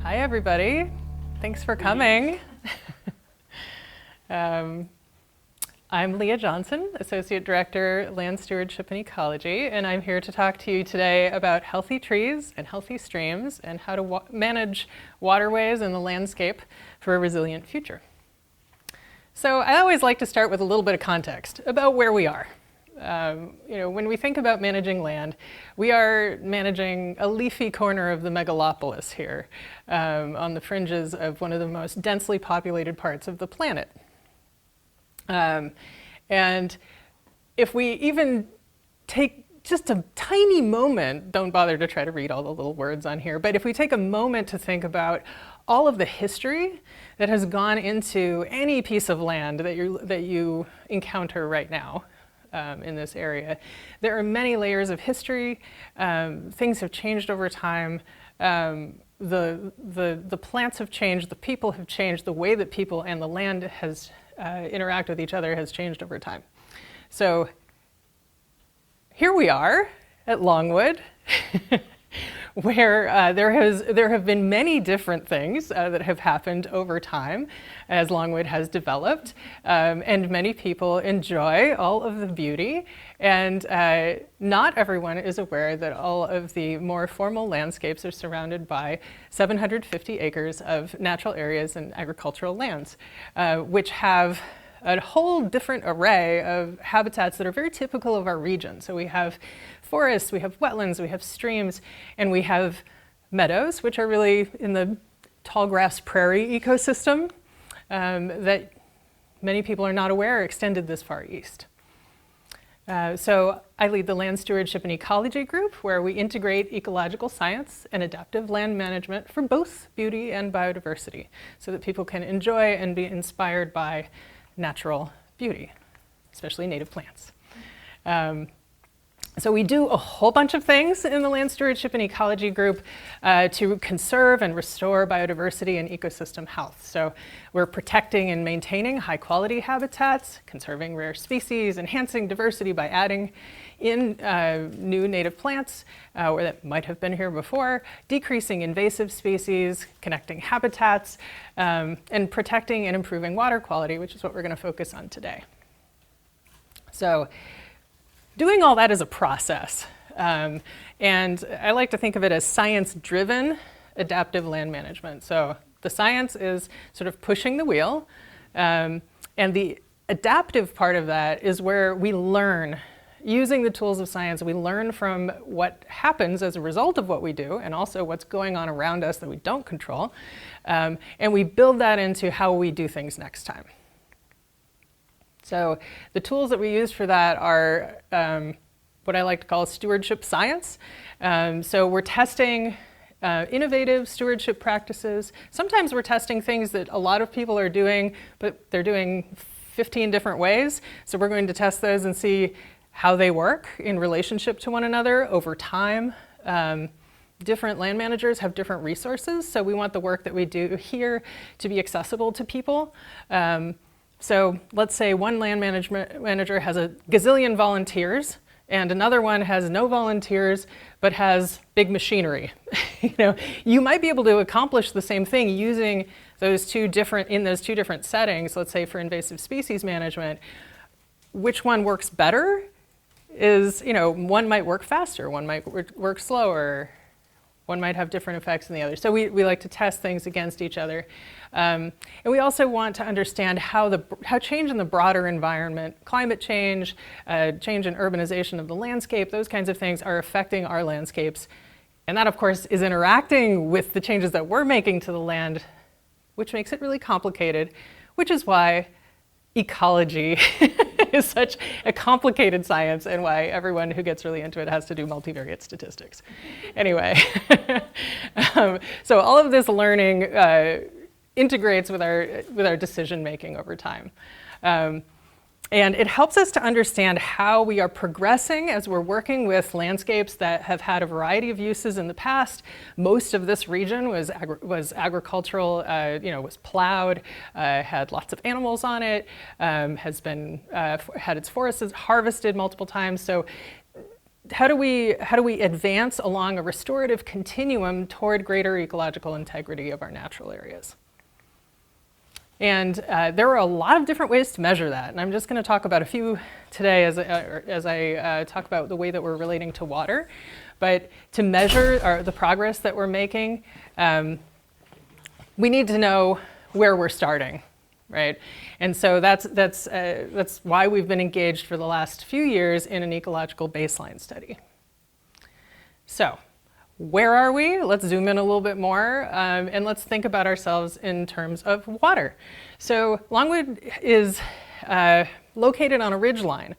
Hi, everybody. Thanks for coming. I'm Leah Johnson, Associate Director, Land Stewardship and Ecology, and I'm here to talk to you today about healthy trees and healthy streams and how to manage waterways and the landscape for a resilient future. So I always like to start with a little bit of context about where we are. When we think about managing land, we are managing a leafy corner of the megalopolis here, on the fringes of one of the most densely populated parts of the planet. And if we even take just a tiny moment, don't bother to try to read all the little words on here, but if we take a moment to think about all of the history that has gone into any piece of land that you encounter right now in this area, there are many layers of history. Things have changed over time. The plants have changed, the people have changed, the way that people and the land has interact with each other has changed over time. So here we are at Longwood, where there have been many different things that have happened over time as Longwood has developed, and many people enjoy all of the beauty, and not everyone is aware that all of the more formal landscapes are surrounded by 750 acres of natural areas and agricultural lands, which have a whole different array of habitats that are very typical of our region. So we have forests, we have wetlands, we have streams, and we have meadows, which are really in the tall grass prairie ecosystem that many people are not aware extended this far east. So I lead the Land Stewardship and Ecology group, where we integrate ecological science and adaptive land management for both beauty and biodiversity, so that people can enjoy and be inspired by natural beauty, especially native plants. So we do a whole bunch of things in the Land Stewardship and Ecology group to conserve and restore biodiversity and ecosystem health. So we're protecting and maintaining high quality habitats, conserving rare species, enhancing diversity by adding in new native plants where that might have been here before, decreasing invasive species, connecting habitats, and protecting and improving water quality, which is what we're going to focus on today. So doing all that is a process, and I like to think of it as science-driven adaptive land management. So the science is sort of pushing the wheel, and the adaptive part of that is where we learn. Using the tools of science, we learn from what happens as a result of what we do, and also what's going on around us that we don't control, and we build that into how we do things next time. So the tools that we use for that are what I like to call stewardship science. So we're testing innovative stewardship practices. Sometimes we're testing things that a lot of people are doing, but they're doing 15 different ways. So we're going to test those and see how they work in relationship to one another over time. Different land managers have different resources, so we want the work that we do here to be accessible to people. So let's say one land manager has a gazillion volunteers, and another one has no volunteers but has big machinery. You might be able to accomplish the same thing using those two different settings. Let's say for invasive species management, which one works better is, one might work faster, one might work slower, one might have different effects than the other. So we like to test things against each other. And we also want to understand how change in the broader environment, climate change, change in urbanization of the landscape, those kinds of things are affecting our landscapes. And that, of course, is interacting with the changes that we're making to the land, which makes it really complicated, which is why ecology is such a complicated science and why everyone who gets really into it has to do multivariate statistics. Anyway, so all of this learning integrates with our decision making over time. And it helps us to understand how we are progressing as we're working with landscapes that have had a variety of uses in the past. Most of this region was agricultural, was plowed, had lots of animals on it, has been had its forests harvested multiple times. So how do we advance along a restorative continuum toward greater ecological integrity of our natural areas? And there are a lot of different ways to measure that, and I'm just going to talk about a few today as I talk about the way that we're relating to water. But to measure the progress that we're making, we need to know where we're starting, right? And so that's why we've been engaged for the last few years in an ecological baseline study. So, where are we? Let's zoom in a little bit more, and let's think about ourselves in terms of water. So Longwood is located on a ridgeline,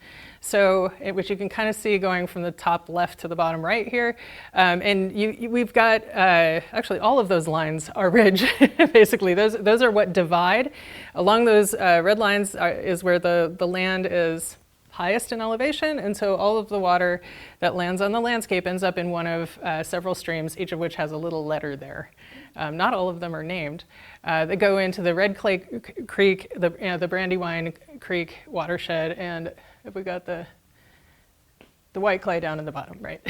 which you can kind of see going from the top left to the bottom right here. And we've got, actually all of those lines are ridge, basically. Those are what divide. Along those red lines is where the land is highest in elevation, and so all of the water that lands on the landscape ends up in one of several streams, each of which has a little letter there. Not all of them are named. They go into the Red Clay Creek, the Brandywine Creek watershed, and we got the white clay down in the bottom, right?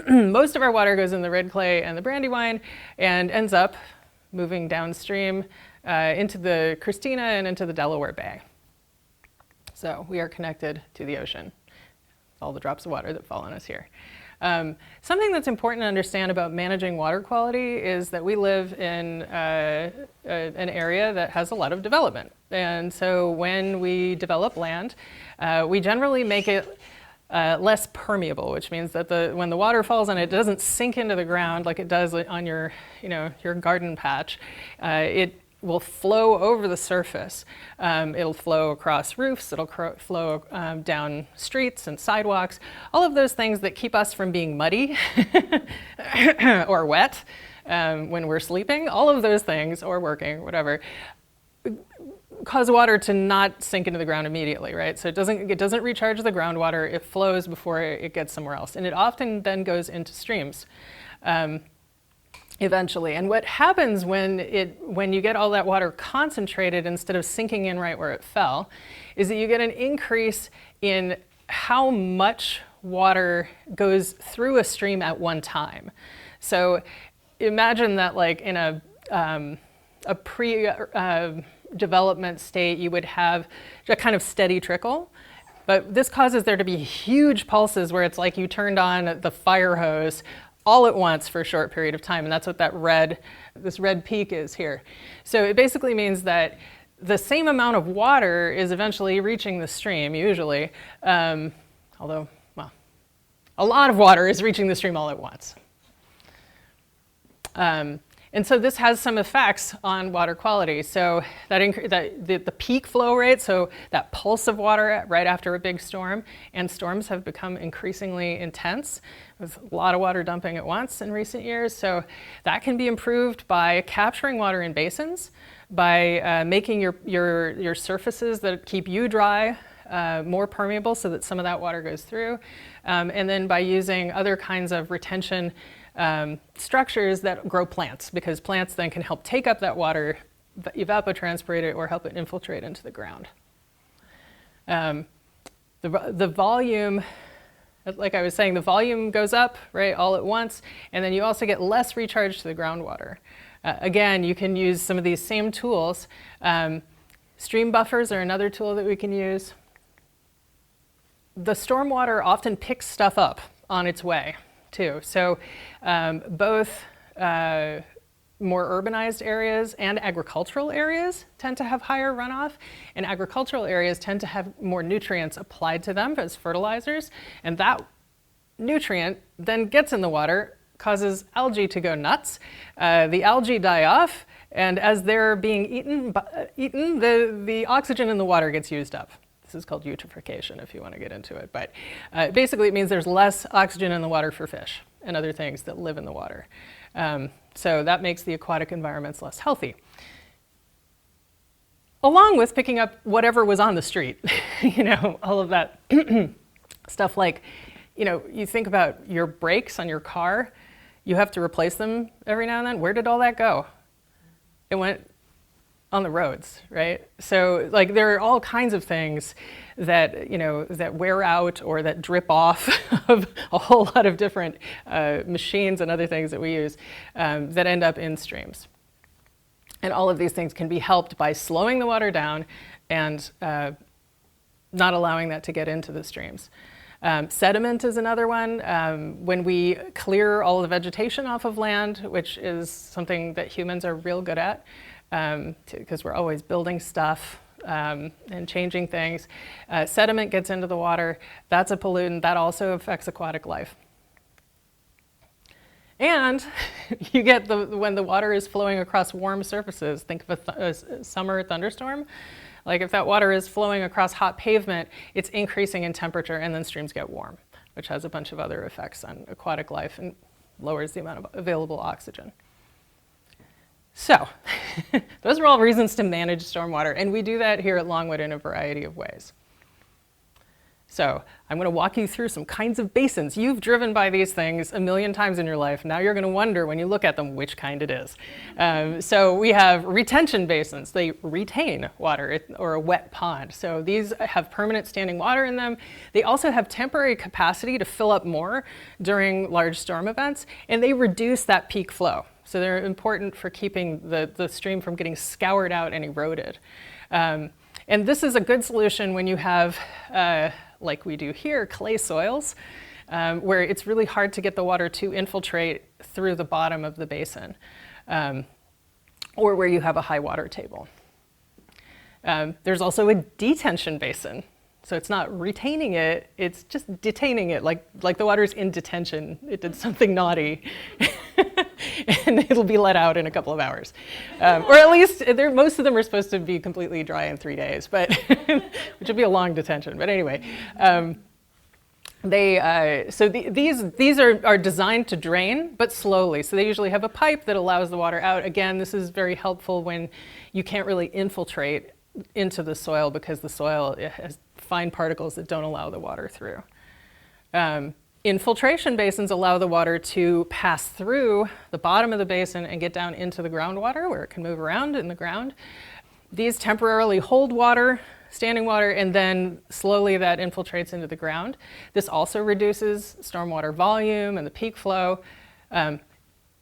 Most of our water goes in the Red Clay and the Brandywine and ends up moving downstream into the Christina and into the Delaware Bay. So we are connected to the ocean, all the drops of water that fall on us here. Something that's important to understand about managing water quality is that we live in an area that has a lot of development. And so when we develop land, we generally make it less permeable, which means that when the water falls on it, it doesn't sink into the ground like it does on your garden patch. It will flow over the surface. It'll flow across roofs, it'll flow down streets and sidewalks, all of those things that keep us from being muddy or wet when we're sleeping, all of those things, or working, whatever, cause water to not sink into the ground immediately, right? So it doesn't recharge the groundwater, it flows before it gets somewhere else. And it often then goes into streams. Eventually. And what happens when you get all that water concentrated instead of sinking in right where it fell is that you get an increase in how much water goes through a stream at one time. So imagine that like in a pre-development state, you would have a kind of steady trickle. But this causes there to be huge pulses where it's like you turned on the fire hose all at once for a short period of time, and that's what this red peak is here. So it basically means that the same amount of water is eventually reaching the stream, usually, although, well, a lot of water is reaching the stream all at once. And so this has some effects on water quality. So the peak flow rate, so that pulse of water right after a big storm, and storms have become increasingly intense with a lot of water dumping at once in recent years. So that can be improved by capturing water in basins, by making your surfaces that keep you dry more permeable so that some of that water goes through, and then by using other kinds of retention structures that grow plants, because plants then can help take up that water, evapotranspirate it, or help it infiltrate into the ground. The volume, like I was saying, the volume goes up, right, all at once, and then you also get less recharge to the groundwater. Again, you can use some of these same tools. Stream buffers are another tool that we can use. The stormwater often picks stuff up on its way, too. So both more urbanized areas and agricultural areas tend to have higher runoff, and agricultural areas tend to have more nutrients applied to them as fertilizers, and that nutrient then gets in the water, causes algae to go nuts. The algae die off, and as they're being eaten, the oxygen in the water gets used up. This is called eutrophication, if you want to get into it. But basically it means there's less oxygen in the water for fish and other things that live in the water. So that makes the aquatic environments less healthy. along with picking up whatever was on the street, all of that stuff like, you think about your brakes on your car, you have to replace them every now and then. Where did all that go? It went on the roads, right? So like there are all kinds of things that, that wear out or that drip off of a whole lot of different machines and other things that we use that end up in streams. And all of these things can be helped by slowing the water down and not allowing that to get into the streams. Sediment is another one. When we clear all the vegetation off of land, which is something that humans are real good at, because we're always building stuff and changing things, sediment gets into the water. That's a pollutant. That also affects aquatic life. And you get when the water is flowing across warm surfaces, think of a summer thunderstorm. Like if that water is flowing across hot pavement, it's increasing in temperature and then streams get warm, which has a bunch of other effects on aquatic life and lowers the amount of available oxygen. So those are all reasons to manage stormwater, and we do that here at Longwood in a variety of ways. So I'm going to walk you through some kinds of basins. You've driven by these things a million times in your life. Now you're going to wonder when you look at them which kind it is. So we have retention basins. They retain water, or a wet pond. So these have permanent standing water in them. They also have temporary capacity to fill up more during large storm events, and they reduce that peak flow. So they're important for keeping the stream from getting scoured out and eroded. And this is a good solution when you have like we do here, clay soils, where it's really hard to get the water to infiltrate through the bottom of the basin, or where you have a high water table. There's also a detention basin. So it's not retaining it, it's just detaining it, like the water's in detention. It did something naughty, and it'll be let out in a couple of hours. Or at least, most of them are supposed to be completely dry in 3 days, but which would be a long detention. But anyway, these are designed to drain, but slowly. So they usually have a pipe that allows the water out. Again, this is very helpful when you can't really infiltrate into the soil because the soil has fine particles that don't allow the water through. Infiltration basins allow the water to pass through the bottom of the basin and get down into the groundwater where it can move around in the ground. These temporarily hold water, standing water, and then slowly that infiltrates into the ground. This also reduces stormwater volume and the peak flow. It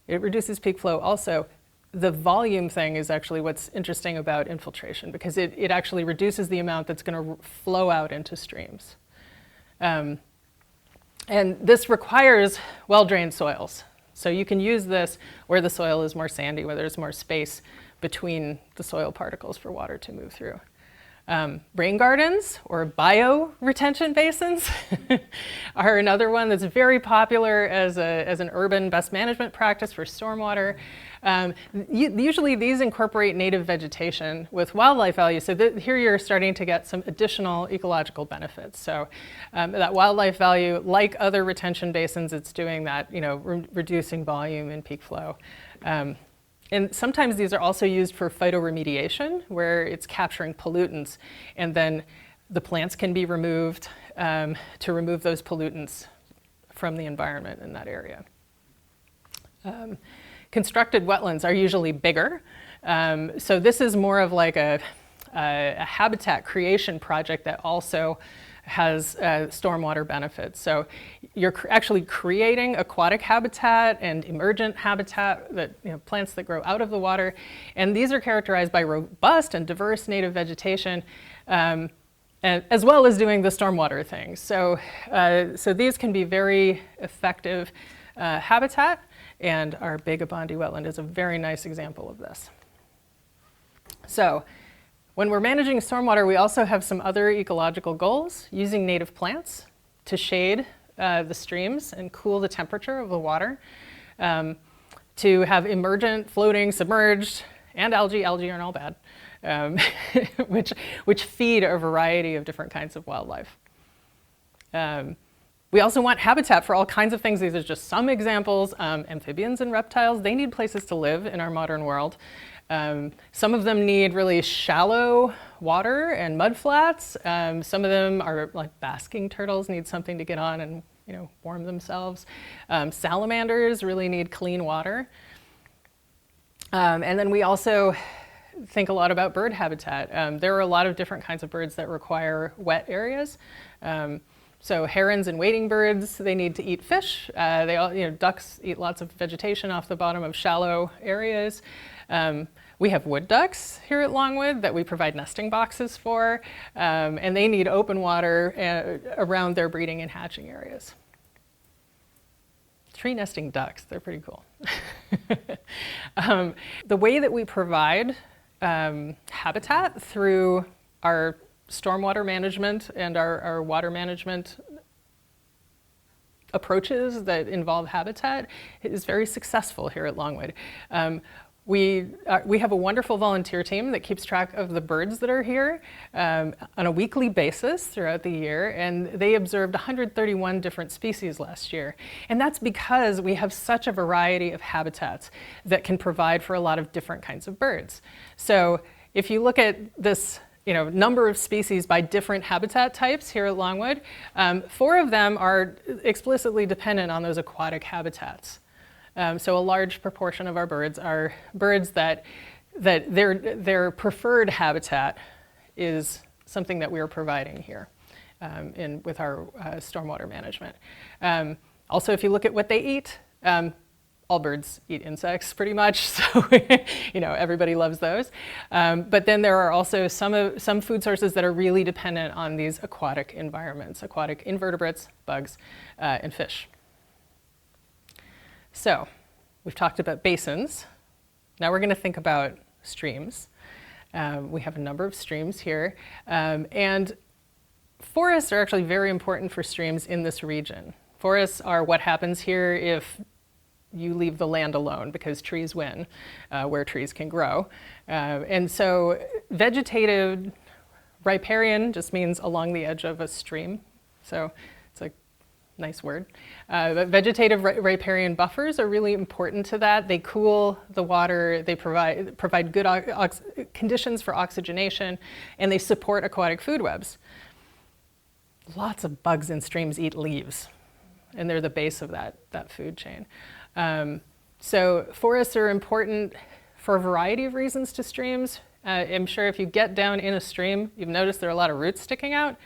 reduces peak flow also. The volume thing is actually what's interesting about infiltration, because it actually reduces the amount that's going to flow out into streams. And this requires well-drained soils. So you can use this where the soil is more sandy, where there's more space between the soil particles for water to move through. Rain gardens or bio-retention basins are another one that's very popular as an urban best management practice for stormwater. Usually these incorporate native vegetation with wildlife value, so here you're starting to get some additional ecological benefits. So that wildlife value, like other retention basins, it's doing that, reducing volume and peak flow. And sometimes these are also used for phytoremediation, where it's capturing pollutants, and then the plants can be removed to remove those pollutants from the environment in that area. Constructed wetlands are usually bigger. So this is more of like a habitat creation project that also has stormwater benefits. So you're actually creating aquatic habitat and emergent habitat, that plants that grow out of the water, and these are characterized by robust and diverse native vegetation, as well as doing the stormwater thing. So these can be very effective habitat, and our Bagabandi wetland is a very nice example of this. So when we're managing stormwater, we also have some other ecological goals, using native plants to shade the streams and cool the temperature of the water, to have emergent, floating, submerged, and algae aren't all bad, which feed a variety of different kinds of wildlife. We also want habitat for all kinds of things. These are just some examples. Amphibians and reptiles, they need places to live in our modern world. Some of them need really shallow water and mud flats. Some of them are like basking turtles, need something to get on and warm themselves. Salamanders really need clean water. And then we also think a lot about bird habitat. There are a lot of different kinds of birds that require wet areas. So herons and wading birds, they need to eat fish. Ducks eat lots of vegetation off the bottom of shallow areas. We have wood ducks here at Longwood that we provide nesting boxes for, and they need open water around their breeding and hatching areas. Tree nesting ducks, they're pretty cool. The way that we provide habitat through our stormwater management and our water management approaches that involve habitat is very successful here at Longwood. We have a wonderful volunteer team that keeps track of the birds that are here on a weekly basis throughout the year, and they observed 131 different species last year. And that's because we have such a variety of habitats that can provide for a lot of different kinds of birds. So if you look at this number of species by different habitat types here at Longwood, 4 of them are explicitly dependent on those aquatic habitats. So a large proportion of our birds are birds that their preferred habitat is something that we are providing here with our stormwater management. Also, if you look at what they eat, all birds eat insects pretty much, so everybody loves those. But then there are also some food sources that are really dependent on these aquatic environments, aquatic invertebrates, bugs, and fish. So we've talked about basins. Now we're going to think about streams. We have a number of streams here. And forests are actually very important for streams in this region. Forests are what happens here if you leave the land alone, because trees win where trees can grow. And so vegetative riparian just means along the edge of a stream. So it's a nice word. But vegetative riparian buffers are really important to that. They cool the water, they provide good conditions for oxygenation, and they support aquatic food webs. Lots of bugs in streams eat leaves, and they're the base of that food chain. So forests are important for a variety of reasons to streams. I'm sure if you get down in a stream, you've noticed there are a lot of roots sticking out.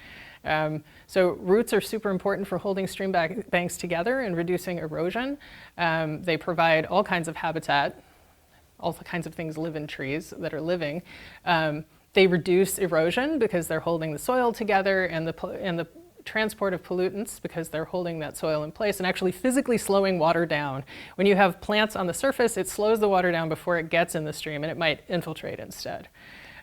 So roots are super important for holding stream banks together and reducing erosion. They provide all kinds of habitat. All kinds of things live in trees that are living. They reduce erosion because they're holding the soil together, and the transport of pollutants because they're holding that soil in place and actually physically slowing water down. When you have plants on the surface, it slows the water down before it gets in the stream, and it might infiltrate instead.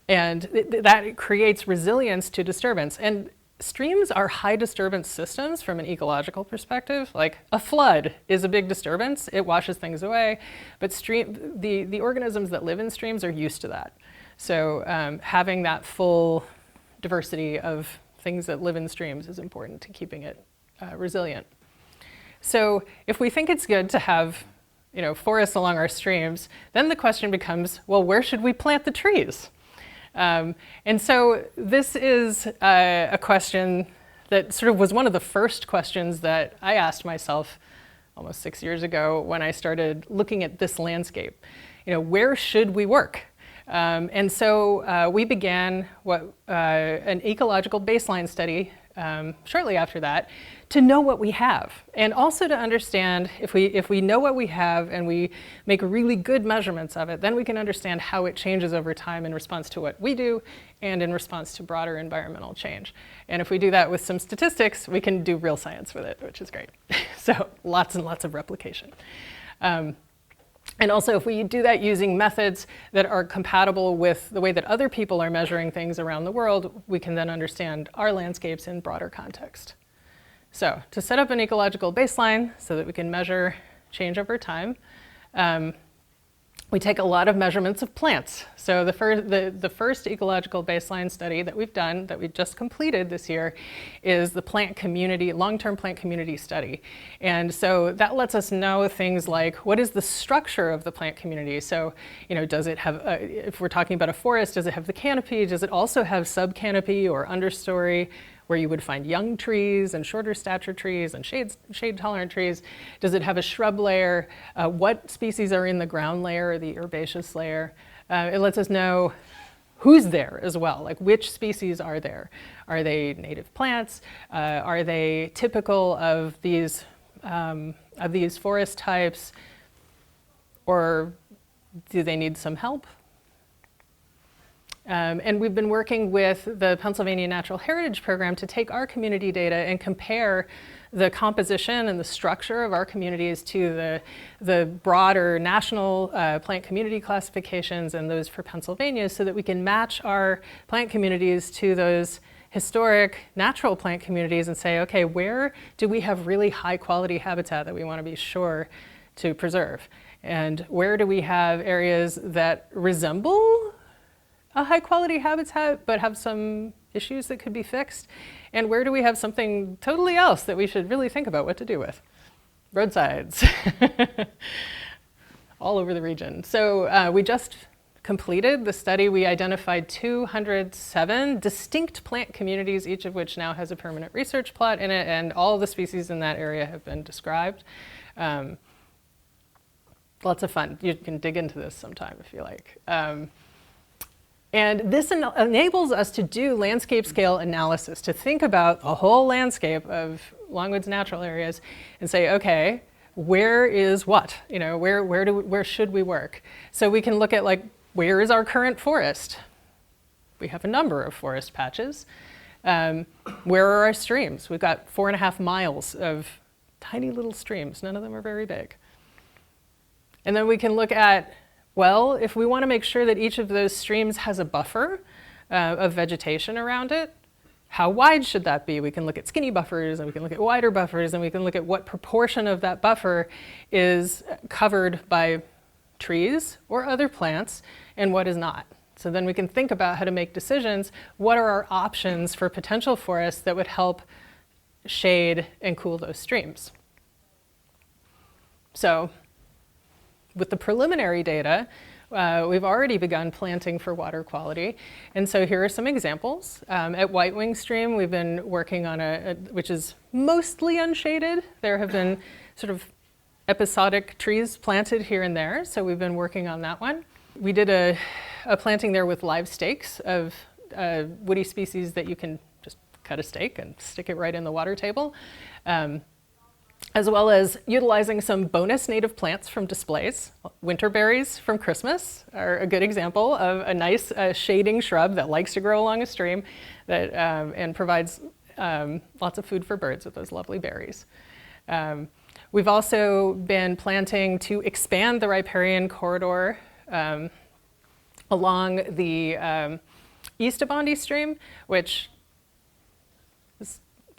And that creates resilience to disturbance. And streams are high disturbance systems from an ecological perspective. Like a flood is a big disturbance, it washes things away, but the organisms that live in streams are used to that. So having that full diversity of things that live in streams is important to keeping it resilient. So if we think it's good to have forests along our streams, then the question becomes, well, where should we plant the trees? And so this is a question that sort of was one of the first questions that I asked myself almost 6 years ago when I started looking at this landscape. Where should we work? And so we began an ecological baseline study shortly after that to know what we have, and also to understand if we know what we have and we make really good measurements of it, then we can understand how it changes over time in response to what we do and in response to broader environmental change. And if we do that with some statistics, we can do real science with it, which is great. So lots and lots of replication. And also, if we do that using methods that are compatible with the way that other people are measuring things around the world, we can then understand our landscapes in broader context. So to set up an ecological baseline so that we can measure change over time, We take a lot of measurements of plants. So the first ecological baseline study that we've done, that we just completed this year, is the plant community, long-term plant community study. And so that lets us know things like, what is the structure of the plant community? So, does it have, if we're talking about a forest, does it have the canopy? Does it also have subcanopy or understory, where you would find young trees and shorter stature trees and shade-tolerant trees? Does it have a shrub layer? What species are in the ground layer or the herbaceous layer? It lets us know who's there as well, like which species are there. Are they native plants? Are they typical of these forest types? Or do they need some help? And we've been working with the Pennsylvania Natural Heritage Program to take our community data and compare the composition and the structure of our communities to the broader national plant community classifications and those for Pennsylvania, so that we can match our plant communities to those historic natural plant communities and say, okay, where do we have really high quality habitat that we want to be sure to preserve? And where do we have areas that resemble a high quality habitat but have some issues that could be fixed? And where do we have something totally else that we should really think about what to do with? Roadsides. All over the region. So we just completed the study. We identified 207 distinct plant communities, each of which now has a permanent research plot in it, and all the species in that area have been described. Lots of fun. You can dig into this sometime if you like. And this enables us to do landscape scale analysis, to think about the whole landscape of Longwood's natural areas and say, okay, where is what? Where should we work? So we can look at, like, where is our current forest? We have a number of forest patches. Where are our streams? We've got 4.5 miles of tiny little streams. None of them are very big. And then we can look at, well, if we want to make sure that each of those streams has a buffer of vegetation around it, how wide should that be? We can look at skinny buffers, and we can look at wider buffers, and we can look at what proportion of that buffer is covered by trees or other plants and what is not. So then we can think about how to make decisions. What are our options for potential forests that would help shade and cool those streams? So with the preliminary data, we've already begun planting for water quality. And so here are some examples. At White Wing Stream, we've been working on which is mostly unshaded. There have been sort of episodic trees planted here and there, so we've been working on that one. We did a planting there with live stakes of woody species that you can just cut a stake and stick it right in the water table. As well as utilizing some bonus native plants from displays. Winter berries from Christmas are a good example of a nice shading shrub that likes to grow along a stream and provides lots of food for birds with those lovely berries. We've also been planting to expand the riparian corridor along the east of Bondi Stream, which,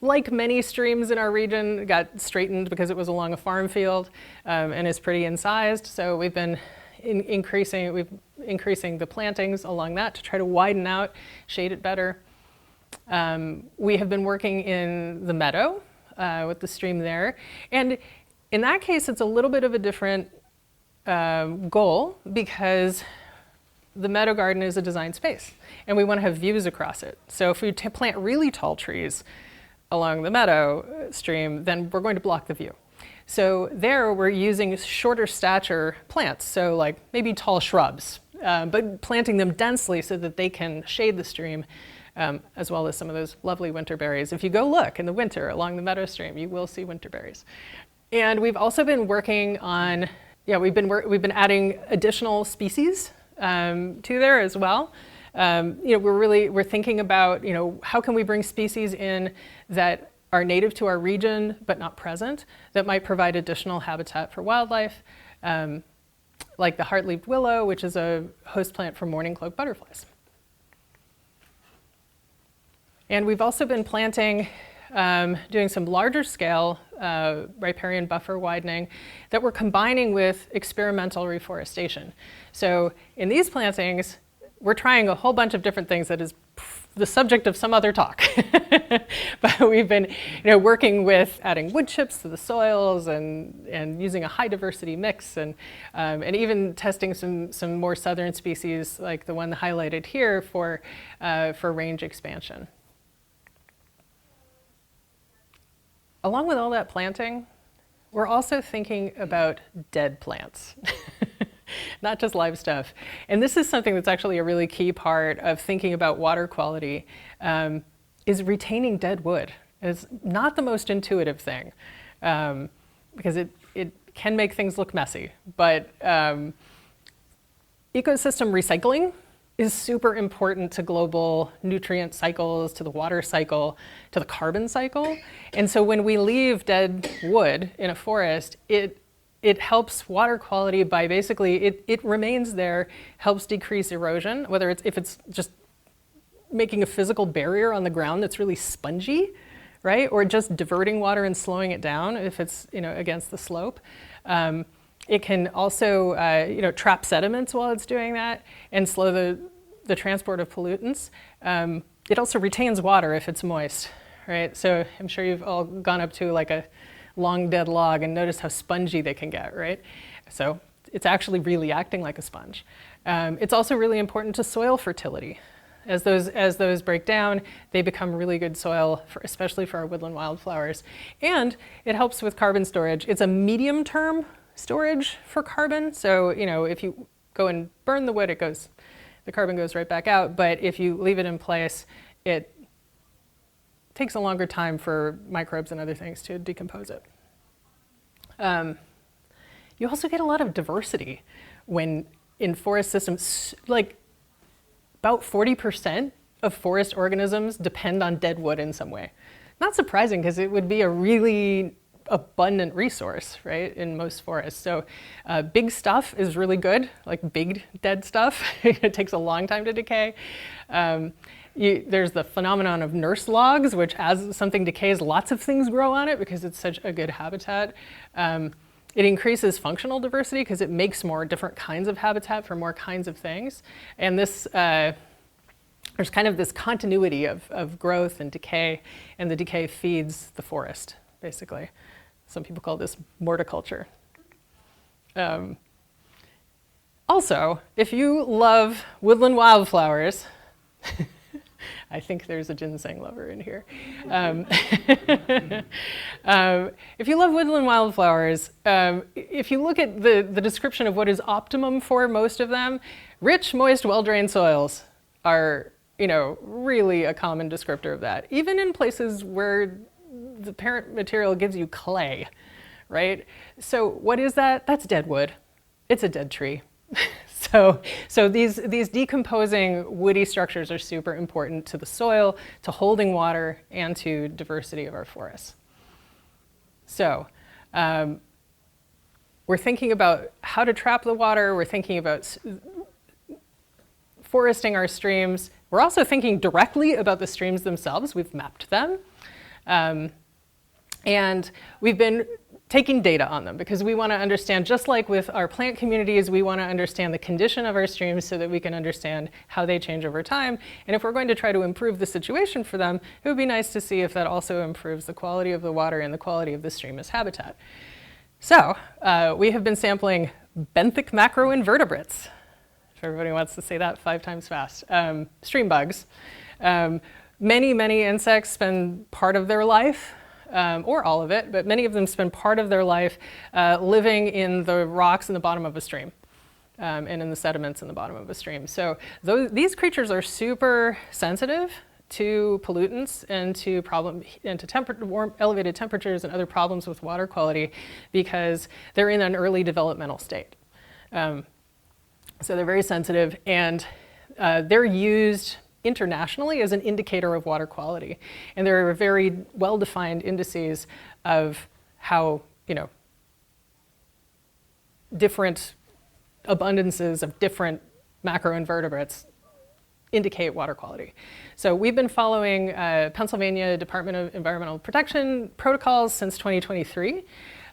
like many streams in our region, got straightened because it was along a farm field and is pretty incised. So we've been increasing the plantings along that to try to widen out, shade it better. We have been working in the meadow with the stream there. And in that case, it's a little bit of a different goal, because the meadow garden is a design space and we want to have views across it. So if we plant really tall trees along the meadow stream, then we're going to block the view. So there we're using shorter stature plants, so like maybe tall shrubs, but planting them densely so that they can shade the stream, as well as some of those lovely winter berries. If you go look in the winter along the meadow stream, you will see winter berries. And we've also been working on, we've been adding additional species to there as well. We're thinking about, how can we bring species in that are native to our region but not present, that might provide additional habitat for wildlife, like the heart-leaved willow, which is a host plant for mourning cloak butterflies. And we've also been planting doing some larger scale riparian buffer widening that we're combining with experimental reforestation. So in these plantings, we're trying a whole bunch of different things that is the subject of some other talk. But we've been working with adding wood chips to the soils and using a high diversity mix and even testing some more southern species like the one highlighted here for range expansion. Along with all that planting, we're also thinking about dead plants. Not just live stuff. And this is something that's actually a really key part of thinking about water quality, is retaining dead wood. It's not the most intuitive thing, because it can make things look messy. But ecosystem recycling is super important to global nutrient cycles, to the water cycle, to the carbon cycle. And so when we leave dead wood in a forest, it helps water quality by basically, it remains there, helps decrease erosion, if it's just making a physical barrier on the ground that's really spongy, right? Or just diverting water and slowing it down if it's against the slope. It can also trap sediments while it's doing that and slow the transport of pollutants. It also retains water if it's moist, right? So I'm sure you've all gone up to like a long dead log and notice how spongy they can get, right? So it's actually really acting like a sponge. It's also really important to soil fertility. As those break down, they become really good soil, especially for our woodland wildflowers. And it helps with carbon storage. It's a medium-term storage for carbon. So if you go and burn the wood, the carbon goes right back out. But if you leave it in place, it takes a longer time for microbes and other things to decompose it. You also get a lot of diversity when in forest systems, like about 40% of forest organisms depend on dead wood in some way. Not surprising because it would be a really abundant resource, right, in most forests. So big stuff is really good, like big dead stuff. It takes a long time to decay. There's the phenomenon of nurse logs, which as something decays, lots of things grow on it because it's such a good habitat. It increases functional diversity because it makes more different kinds of habitat for more kinds of things. And this, there's kind of this continuity of growth and decay, and the decay feeds the forest, basically. Some people call this morticulture. Also, if you love woodland wildflowers, I think there's a ginseng lover in here. If you love woodland wildflowers, if you look at the description of what is optimum for most of them, rich, moist, well-drained soils are, really a common descriptor of that. Even in places where the parent material gives you clay, right? So what is that? That's dead wood. It's a dead tree. So these decomposing woody structures are super important to the soil, to holding water, and to diversity of our forests. So we're thinking about how to trap the water. We're thinking about foresting our streams. We're also thinking directly about the streams themselves. We've mapped them. And we've been taking data on them because we want to understand, just like with our plant communities, we want to understand the condition of our streams so that we can understand how they change over time. And if we're going to try to improve the situation for them, it would be nice to see if that also improves the quality of the water and the quality of the stream as habitat. So we have been sampling benthic macroinvertebrates. If everybody wants to say that 5 times fast. Stream bugs. Many insects spend part of their life, or all of it, but many of them spend part of their life living in the rocks in the bottom of a stream and in the sediments in the bottom of a stream. So these creatures are super sensitive to pollutants and to elevated temperatures and other problems with water quality because they're in an early developmental state. So they're very sensitive, and they're used internationally as an indicator of water quality. And there are very well-defined indices of how, different abundances of different macroinvertebrates indicate water quality. So we've been following Pennsylvania Department of Environmental Protection protocols since 2023.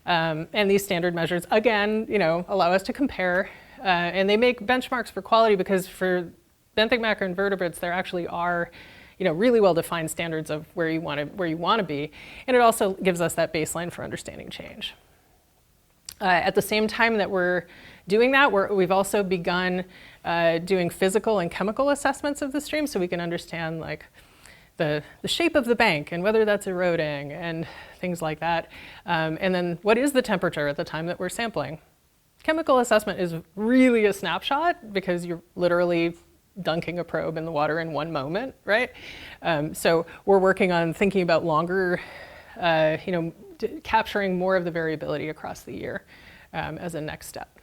And these standard measures, again, allow us to compare. And they make benchmarks for quality because for benthic macroinvertebrates, there actually are really well-defined standards of where you want to be. And it also gives us that baseline for understanding change. At the same time that we're doing that, we've also begun doing physical and chemical assessments of the stream so we can understand like the shape of the bank and whether that's eroding and things like that. And then what is the temperature at the time that we're sampling? Chemical assessment is really a snapshot because you're literally dunking a probe in the water in one moment, right? So we're working on thinking about longer, capturing more of the variability across the year as a next step.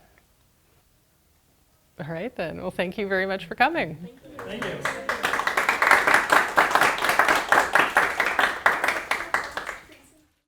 All right then, well, thank you very much for coming. Thank you.